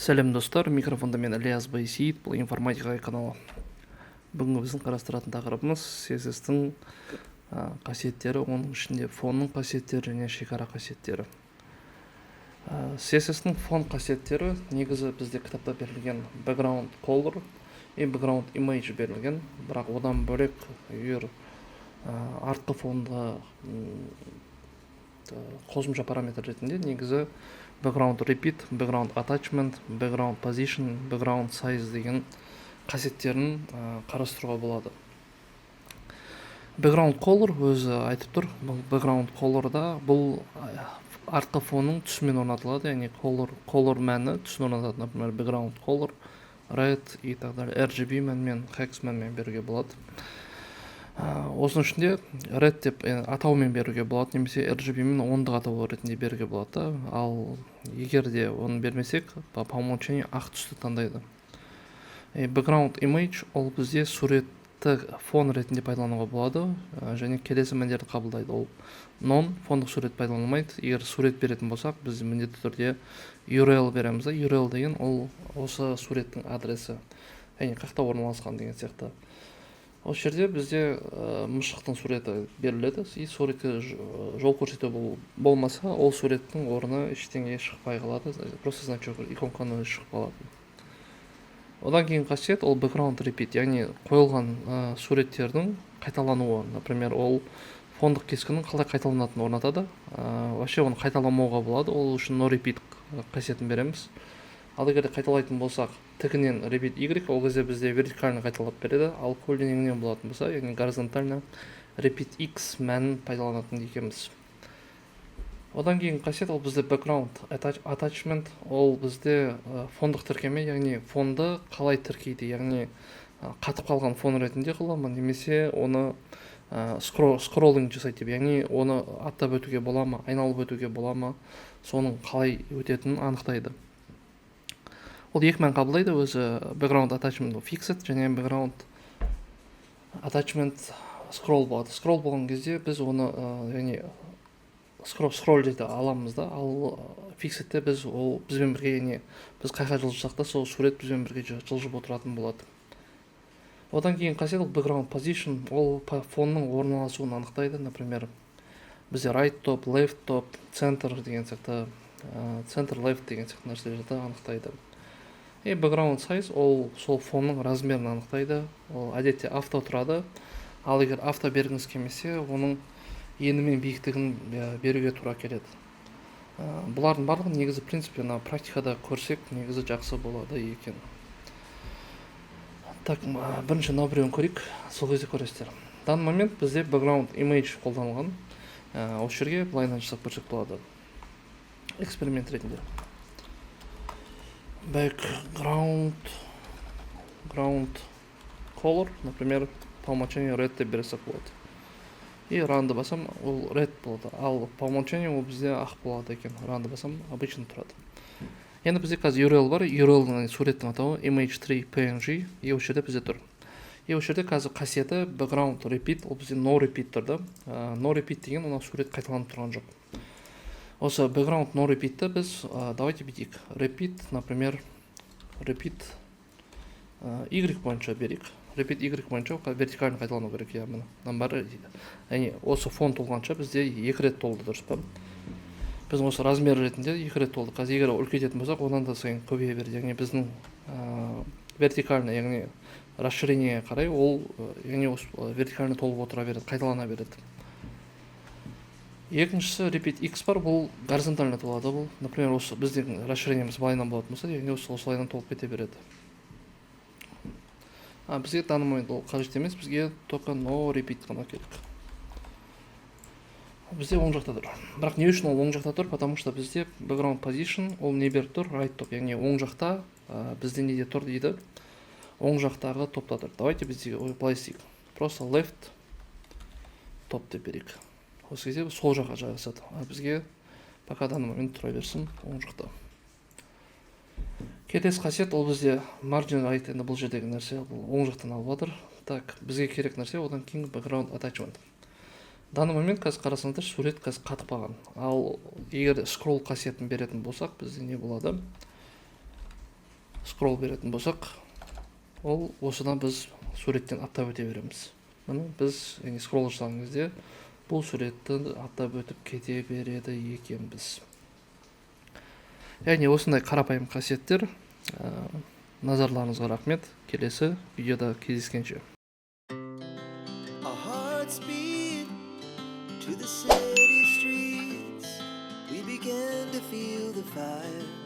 Сәлем достар, микрофонда мен Ілияс Байсейіт, бұл информатика каналы. Бүгінгі біздің қарастыратын тақырыбымыз CSS-тің қасиеттері, оның ішінде фонның қасиеттері және шекара қасиеттері. CSS-тің фон қасиеттері негізі бізде кітапта берілген background color и background image берілген, бірақ одан бөлек егер артқы фонда қосымша параметр ретінде негізі background repeat, background attachment, background position, background size деген қасиеттерін қарастыруға болады. Background color өзі айтып тұр. Background color'да бұл артқы фонның түсімен орнатылады, яғни color мәні түсін орнатады. Например, background color, red и так далее, RGB мәнмен, hex мәнмен беруге болады. Осының ішінде red деп атаумен беруге болады, немесе RGB мен ондық атау ретінде беруге болады. Ал егер де оны бермесек, по умолчанию ақ түсті таңдайды. Background image ол бізде суретті фон ретінде пайдалануға болады, және келесі мәндерді қабылдайды. Ол non фондық сурет пайдаланылмайды. Егер сурет беретін болсақ, біз міндетті түрде URL береміз. URL деген ол осы суреттің адресі, яғни қақта орналасқан деген сияқты. Осы жерде бізде мысықтың суреті беріледі, и суретке жол көрсету болмаса, ол суреттің орны ештеңе шықпай қалады, просто значок иконканы шығып қалады. Одан кейін қасиет ол background repeat, яғни қойылған суреттердің қайталануы. Например, ол фондық кескінің қалай қайталанатынын орнатады. Вообще оны қайталамауға болады, ол үшін no repeat қасиетін береміз. Ал егер қайталайтын болсақ, тігінен repeat y, ол кезде бізде вертикально қайталап береді, ал көлденеңінен болатын болса, яғни горизонтально repeat x мәнін пайдаланатын екенбіз. Одан кейін қасиет ол бізде background attachment, ол бізде фондық тіркеме, яғни фонды қалай тіркейді, яғни қатып қалған фон ретінде қыла ма, немесе оны скроллинг жасайды, яғни оны аттап өтуге бола ма, айналып өтуге бола ма, соның қалай өтетінін анықтайды. Ол екі мән қабылдайды, өзі background attachment fixed және background attachment scroll болады. Scroll болған кезде біз оны яғни scroll дейді аламыз да, ал fixedте біз ол бізбен бірге, яғни біз қайқа жылжысақ та сол сурет бізбен бірге жылжып отыратын болады. Одан кейін қасиет ол background position, ол фонның орналасуын анықтайды. Например, бізде right top, left top, center деген сияқты, center left деген сияқты нәрселерді анықтайды. И background size ол сол фонның размерін анықтайды. Ол әдетте авто тұрады. Ал егер авто бергіңіз келмесе, оның ені мен биіктігін беруге тура келеді. Бұлардың барлығы негізі принципе практикада көрсек, негізі жақсы болады екен. Так, бірінші біреуін көрейік, сол кезде көресіздер. Данный момент бізде background image қолданылған. Осы жерге былайынан жасап көрсек болады. Эксперимент ретінде. Background color, например, по умолчанию red деп берсек болады. И run'ды басам, ол red болады. Ал по умолчанию ол бізде ақ болады екен. Run'ды басам, обычно тұрады. Енді бізде қазір URL бар. URL-ның суреттің атауы image3 png, и осы жерде бізде тұр. И осы жерде қазір қасиеті background repeat, ол бізде no repeat тұрды. No repeat деген ona сурет қайталанып тұрған жоқ. Осы background no repeat'ті біз давайте бүйтейік. Repeat, например, repeat y бойынша берейік. Repeat y бойынша вертикально қайталану керек, яғни бәрі дейді. Яғни осы фон толғанша бізде екі рет толды, дұрыс па? Біз осы размер ретінде екі рет толды. Қазір егер үлкейтетін болсақ, одан да сайын көбейе береді. Яғни біздің вертикально, яғни расширение қарай, ол яғни вертикально толып отыра береді, қайталана береді. Екіншісі repeat x бар, бұл горизонтально толады. Бұл, например, осы біздің расширениеміз былайынан болатын болса, яғни осылайынан толып кете береді. Бізге данный момент ол қажет емес, бізге только no repeat қана керек. Бізде оң жақта тұр. Бірақ не үшін ол оң жақта тұр? Потому что бізде background position ол не беріп тұр? Right top, яғни оң жақта бізде неде тұр дейді? Оң жақтағы топта тұр. Давайте бізде былай істейік. Просто left top деп берейік. Осы кезде сол жаққа жайғасады. Бізге пока данный момент тұра берсін оң жақта. Келесі қасиет ол бізде margin right, енді бұл жердегі нәрсе оң жақтан алып жатыр. Так, бізге керек нәрсе одан кейін background attachment. Данный момент қазір қарасаңыздар сурет қазір қатып қалған. Ал егер scroll қасиетін беретін болсақ, бізде не болады? скролл беретін болсақ, ол осыдан біз суреттен аттап өте береміз. Міне біз скролл жасаған кезде бұл суретті аттап өтіп кете береді екенбіз. Яғни осындай қарапайым қасиеттер. Назарларыңызға рахмет. Келесі видеода кездескенше. Our hearts beat to the city streets. We began to feel the fire.